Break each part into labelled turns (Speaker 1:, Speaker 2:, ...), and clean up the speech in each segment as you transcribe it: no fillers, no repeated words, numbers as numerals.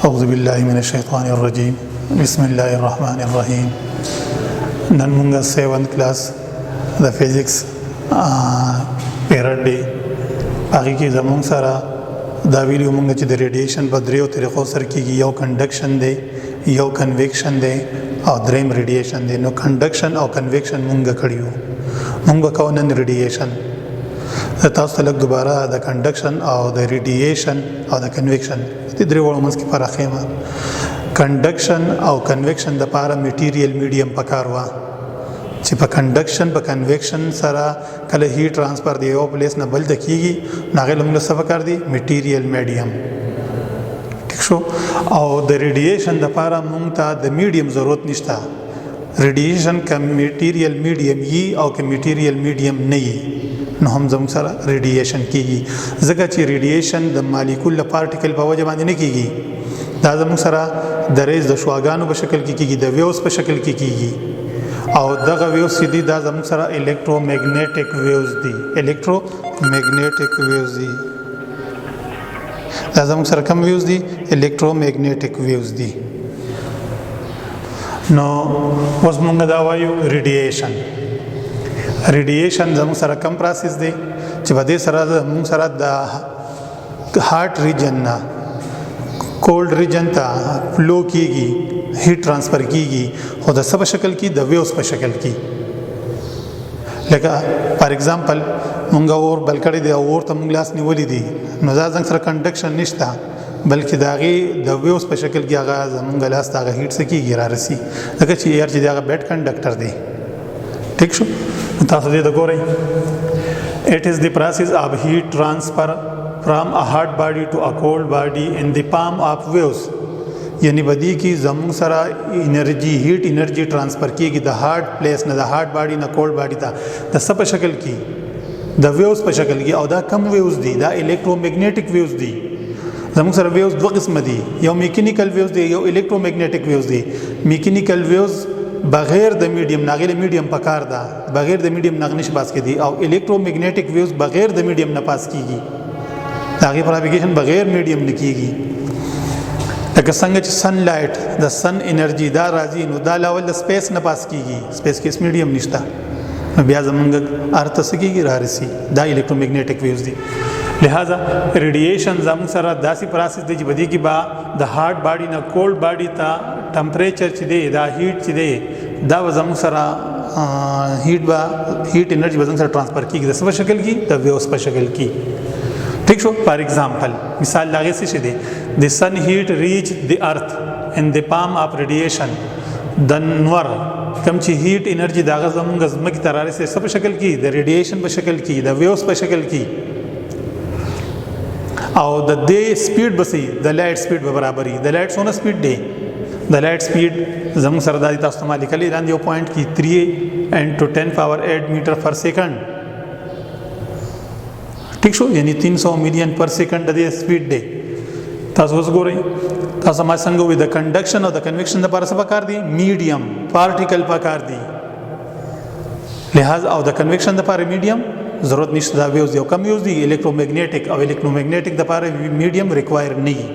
Speaker 1: أعوذ بالله من الشيطان الرجيم بسم الله الرحمن الرحيم. نن مونږه 7th کلاس د فزکس پیریډ دی. هغه کې زموږ سره دا ویډیو مونږ چې د ریډیشن په دریو طریقو سره کېږي، یو کنډکشن دی، یو کنویکشن دی او دریم ریډیشن دی. نو کنډکشن او کنویکشن مونږ کړیو. مونږ وکاو نن ریډیشن. تاسو ته لږ دوباره د کنډکشن او د ریډیشن او د کنویکشن د درې وړو منځ کې فرق ښیم. کنډکشن او کنویکشن دپاره میټیریل میډیم پکار وه چې په کنډکشن په کنویکشن سره کله هیټ ټرانسفر دی یو پلیس نه بل ته کېږي، نو هغې له موږ څه پکار دی؟ میټیریل میډیم. ټیک شو. او د ریډیشن دپاره موږ ته د میډیم ضرورت نشته. ریډیشن که میټیریل میډیم یي او که میټیریل میډیم نه یي نو هم زموږ سره ریډیشن کېږي، ځکه چې ریډیشن د مالیکول د پارټیکل په وجه باندې نه کېږي. دا زموږ سره د ریز د شعاګانو په شکل کې کېږي، د ویوز په شکل کې کېږي. او دغه ویوز چې دي دا زموږ سره الکترومیګنیټک ویوز دي. الکترومیګنیټک ویوز دي. دا زموږ سره کوم ویوز دي؟ الکترومیګنیټک ویوز دي. نو اوس موږ دا وایو ریډیشن. ریډیشن زموږ سره کم پروسس دی چې په دې سره موږ سره د هارت ریجن نه کولډ ریجن ته فلو کیږي، هیټ ټرانسفر کیږي، خو د څه په شکل کې؟ د ویوز په شکل کې. لکه فار ایگزامپل مونږ اور بل کړی دی او اور ته مونږ لاس نیولی دی، نو دا زنګ سره کنډکشن نشته، بلکې د هغې د ویوز په شکل کې هغه زمونږ لاس ته هغه هیټ څه کېږي؟ را رسي، ځکه چې ایئر چې دی هغه بیډ کنډکټر دی. ټیک شو. تاسو دې ته ګورئ. It is the process of heat transfer from a hot body to a cold body in the palm of waves. یعنی بدی کی زموږ سره انرژي هیټ انرژي ټرانسفر کیږي د هارد پلیس نه، د هارد باډي نه کولډ باډي ته، د څه په شکل کې؟ د ویوز په شکل کې. او دا کم ویوز دي؟ دا الکترومیګنیټک ویوز دي. زموږ سره ویوز دوه قسمه دي، یو میکینیکل ویوز دی، یو الکترومیګنیټک ویوز دی. میکینیکل ویوز بغیر د میډیم ناغله میډیم پکار ده، بغیر د میډیم نغنش پاس کېدی. او الکترومیګنیټک ویوز بغیر د میډیم نه پاس کیږي، هغه پروپاګیشن بغیر میډیم نه کیږي. لکه څنګه چې سن لایټ د سن انرژي دا راځي، نو دا لاول د سپیس نه پاس کیږي، سپیس کې میډیم نشته، نو بیا زمونږ ارته څه کیږي؟ را رسي. دا الکترومیګنیټک ویوز دي. لہذا ریډیشن زموږ سره داسې پروسس دی چې بدی کې با د هارد باډي نه کولډ باډي ته ټمپریچر چې دی، دا هیټ چې دی، دا زموږ سره هیټ انرژي زموږ سره ټرانسفر کیږي. د څه په شکل کې؟ د ویوز په شکل کې. ٹھیک شو. فار ایگزامپل مثال لاغه څه شي دی؟ د سن هیټ ریچ د ارث ان د پام اف ریډیشن. د نور کم چې هیټ انرژي داغه زموږ ځمکې ته رارسي، څه په شکل کې؟ د ریډیشن په شکل کې، د ویوز په شکل کې. او د دې سپیډ بسې د لایټ سپیډ به برابرې. د لایټ څونه سپیډ دی؟ د لایټ سپیډ زموږ سره د تاسو ته لیکلي لاندې یو پوینټ کې 3 × 10⁸ میټر پر سیکنډ. ٹھیک شو. یعنی 300 ملین پر سیکنډ د دې سپیډ دی. تاسو اوس ګورئ، تاسو ما څنګه وي د کنډکشن او د کنویکشن لپاره څه پکار دی؟ میډیم پارټیکل پکار دی. لہذا او د کنویکشن لپاره میډیم ضرورت نشته. دا ویوز یو کم ویوز دی الکترومیګنیټک، او الکترومیګنیټک لپاره میډیم ریکوایر نه وي.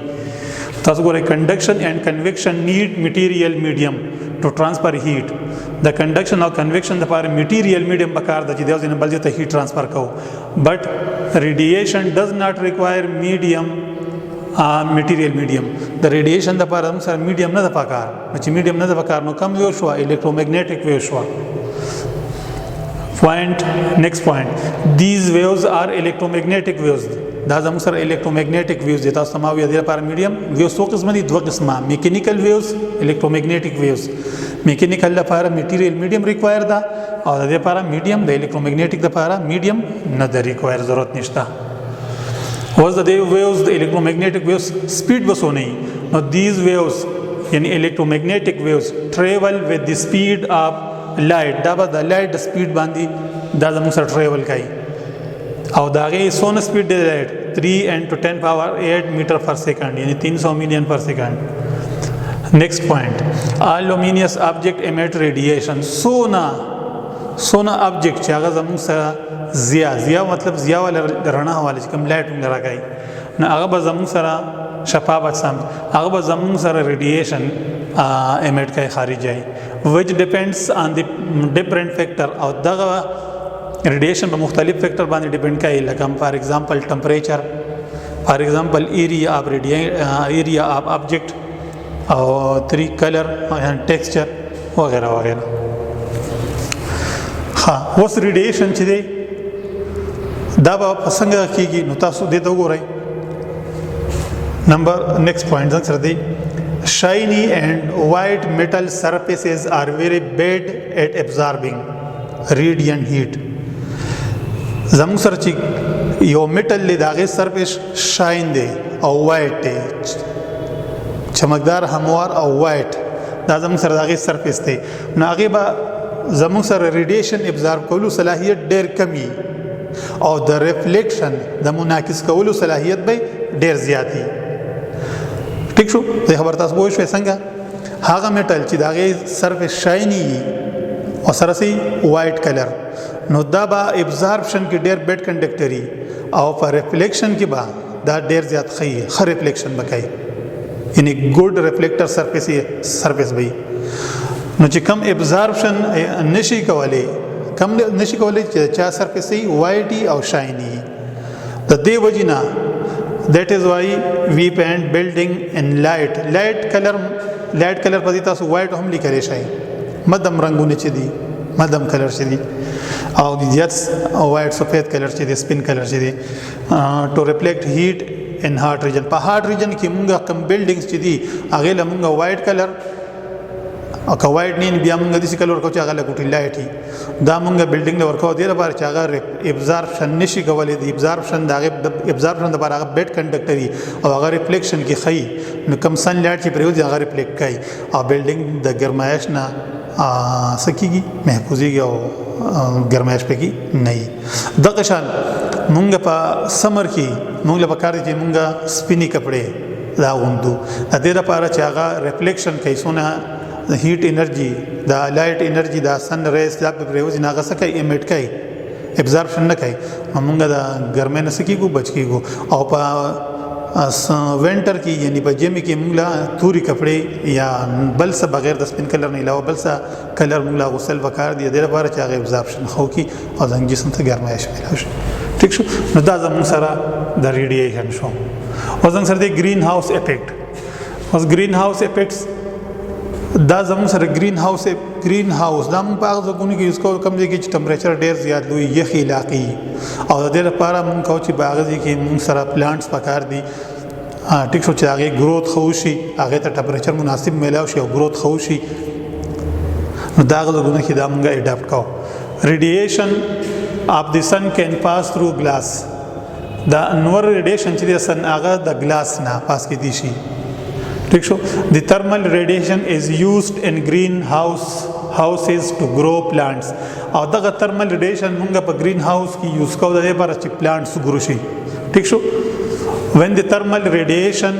Speaker 1: تاسو ګورئ کنډکشن اینڈ کنویکشن نیډ میټیریل میډیم ټو ټرانسفر هیټ. د کنډکشن او کنویکشن لپاره میټیریل میډیم پکار دی چې د یو ځای نه بل ځای ته هیټ ټرانسفر کوو. بٹ ریډیشن ډز ناٹ ریکوایر میډیم میټیریل میډیم. د ریډیشن لپاره موږ سره میډیم نه ده پکار. چې میډیم نه ده پکار نو کم ویو شو؟ الکترومیګنیټک ویو شو. پوینټ نیکسٹ پوینټ، دیز ویوز آر الکترومیګنیټک ویوز. دا زموږ سره الکترومیګنیټک ویوز دي. تاسو ما وی د لپاره میډیم ویوز څو قسم دي؟ دوه قسمه، میکینیکل ویوز، الکترومیګنیټک ویوز. میکینیکل لپاره میټیریل میډیم ریکوایر ده، او د دې لپاره میډیم، د الکترومیګنیټک لپاره میډیم نه ده ریکوایر، ضرورت نشته. اوس د دې ویوز د الکترومیګنیټک ویوز سپیډ وسونه. نو دیز ویوز یعنی الکترومیګنیټک ویوز ټریول وذ د سپیډ اف لایټ. دا به د لایټ د سپیډ باندې دا زموږ سره ټریول کوي. او دا غي سونه سپیډ دی لایټ 3 × 10⁸ میټر پر سیکنډ، یعنی 300 ملین پر سیکنډ. نیکسٹ پوینٹ، all luminous object emit radiation. سونا object چې هغه زموږ سره ضیا مطلب ضیا ول رڼا حواله کوم لایټ موږ راکای، نو هغه به زموږ سره شفاف اجسام هغه به زموږ سره ریډیشن امیټ کوي خارجي which depends on the different factor او دغه ریډیشن په مختلف فیکٹر باندې ډیپند کوي لکه فار ایگزامپل ټمپریچر فار ایگزامپل ایریا اف آبجیکٹ او 3 کلر ټیکسچر وغیرہ وغیرہ. ها اوس ریډیشن چې دی دا به څنګه کیږي نو تاسو دې ته وګورئ. نمبر نیکسٹ پوائنٹ څنګه سره دی shiny and white metal surfaces are very bad at absorbing radiant heat. زموږ سره چې یو میټل دی د هغې سرفیس شاین دی او وایټ دی چمکدار هموار او وایټ دا زموږ سره د هغې سرفیس دی نو هغې به زموږ سره ریډیشن ابزارب کولو صلاحیت ډېر کمی او د ریفلیکشن د منعکس کولو صلاحیت به ډېر زیاتی. ٹھیک شو د خبر تاسو پوه شوئ څنګه هغه میټل چې د هغې سرفیس شایني او سره سي وایټ کلر نو دا به ابزاربشن کې ډېر بیډ کنډکټري او په ریفلیکشن کې به دا ډېر زیات ښه ریفلیکشن به کوي یعنی ګوډ ریفلیکټر سرفیس به نو چې کم ابزاربشن نشي کولی چې چا سرفیس وایټي او شایني د دې وجې نه that is why we paint building in light color په دې تاسو وایټ هم لیکلی شئ مدم رنگونه چې دي مدم کلر چې دي او د زیات وایټ سفید کلر چې دي سپین کلر چې دي ټو ریفلیکټ هیټ ان هارت ریجن په هارت ریجن کې مونږه کم بلډینګز چې دي هغې له مونږه وایټ کلر او که وایټ نه بیا مونږ داسې کلر ورکوو چې هغه لګوټي لایټي دا مونږ بلډینګ له ورکوو دې لپاره چې هغه ابزاربشن نشي کولی د ابزاربشن دپاره هغه بیډ کنډکټري او هغه ریفلیکشن کې ښیي نو کم سن لایټ چې پرېوځي هغه ریفلیکټ کوي او بلډینګ د ګرمایش نه څه کېږي محفوظېږي او ګرمایش پکې نه وي. دغه شان مونږ په سمر کې مونږ له پکار دي چې مونږ سپینې کپړې دا اغوندو د دې لپاره چې هغه ریفلیکشن کوي څونه د هیټ انرژي د لایټ انرژي د سن ریز دا په پرېوځي نه هغه څه کوي امیټ کوي ابزاربشن نه کوي مونږ د ګرمۍ نه څه کېږو بچ کېږو او په وینټر کې یعنی په ژمي کې موږ له توري کپړې یا بل څه بغیر د سپین کلر نه علاوه بل څه کلر موږ له غسل وکړ دی د لپاره چې هغه ابزاربشن خو کی او د جسم ته ګرمایش ملو شي. ټیک شو نو دا زموږ سره د ریډیشن شو او زموږ سره د گرین هاوس افیکټ اوس گرین هاوس افیکټس دا زموږ سره گرین هاوس دا موږ په هغه ځایونو کې یوز کوو کوم ځای کې چې ټمپریچر ډېر زیات لوی یخ علاقې او د دې لپاره موږ کوو چې په هغه ځای کې موږ سره پلانټس پکار دي ټیک شو چې هغې ګروت ښه وشي هغې ته ټمپریچر مناسب میلاو شي او ګروت ښه وشي نو دا هغه ځایونو کې دا موږ اډاپټ کوو. ریډیشن اف د سن کین پاس تھرو گلاس دا انور ریډیشن چې د سن هغه د ګلاس نه پاس کېدی شي. ٹھیک شو the thermal radiation is used in greenhouses to grow plants او دغه thermal radiation موږ په green house کې یوز کوو د دې لپاره چې plants grow شي. ٹھیک شو when the thermal radiation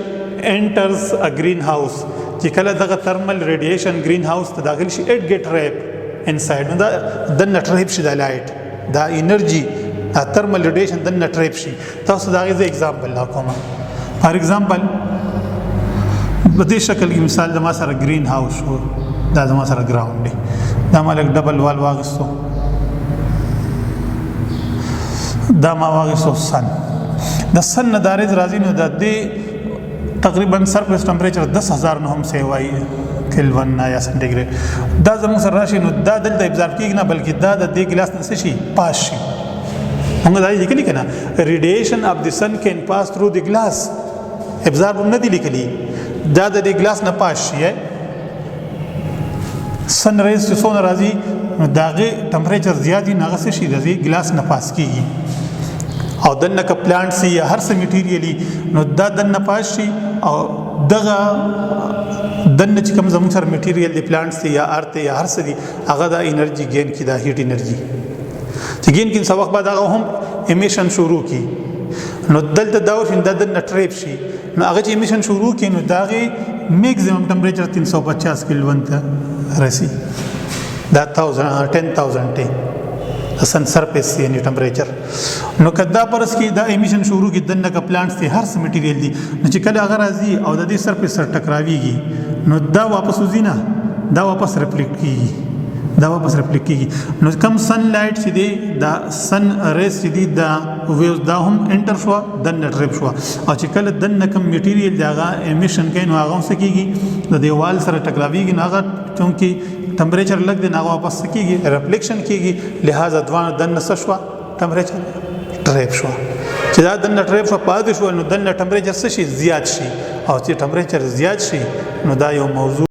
Speaker 1: enters a greenhouse چې کله دغه thermal radiation greenhouse ته داخل شي it get trapped inside نو دا دنه ټریپ شي د لایټ دا انرژي thermal radiation دنه ټریپ شي. تاسو دا غوښتل اگزامپل لا کوم فار ایگزامپل په دې شکل کې مثال د ما سره گرین هاوس شو دا د ما سره ګراوند دی دا ما لږ ډبل وال واغستو دا ما واغستو سن د سن نه دارز راځي نو د دې تقریبا سرفیس ټمپریچر 10,000 نه هم سیوای کلوین یا سنټیګریډ دا زموږ سره راشي نو دا دلته ابزارب کېږي نه بلکې دا د دې ګلاس نه څه شي پاس شي موږ دا لیکلي که نه ریډیشن اف د سن کین پاس تھرو د ګلاس ابزارب هم نه دي لیکلي دا د دې ګلاس نه پاس شي سن ریز چې څونه راځي نو د هغې ټمپریچر زیات وي نو هغه څه شي د دې ګلاس نه پاس کېږي او دنه که پلانټ سي یا هر څه میټیریلي نو دا دنه پاس شي او دغه دنه چې کوم زموږ سره میټیریل دی پلانټ سي یا ارت یا هر څه دي هغه دا انرژي ګین کړي دا هیټ انرژي چې ګین کړي څه وخت بعد هغه هم امیشن شروع کړي نو دلته دا ورشي دا دنه ټریپ شي نو هغه چې امیشن شروع کړي نو دا هغې میکزیمم ټمپریچر 350 کلوین ته رسي دا 10,000 ته د سن سرفیس یعنی ټمپریچر. نو کدا پرس کې دا امیشن شروع کی دنه کا پلانټس ته هر څه میټیریل دي نو چې کله هغه راځي او د دې سرفیس سره ټکراویږي نو دا واپس وځي نه، دا واپس ریفلیکټ کیږي، نو کم سن لایټ چې دی دا سن ریز چې دی دا ویوز دا هم انټر شو دنه ټریپ شو، او چې کله دنه کم میټیریل داغه امیشن کوي نو هغه څه کیږي د دیوال سره ټکراویږي نو هغه چونکی ټمپریچر لګ دی نو واپس کیږي ریفلیکشن کیږي، لہذا دوه دنه څه شو ټمپریچر ټریپ شو. چې دا دنه ټریپ شو پاتې شو نو دنه ټمپریچر څه شي زیات شي، او چې ټمپریچر زیات شي نو دا یو موضوع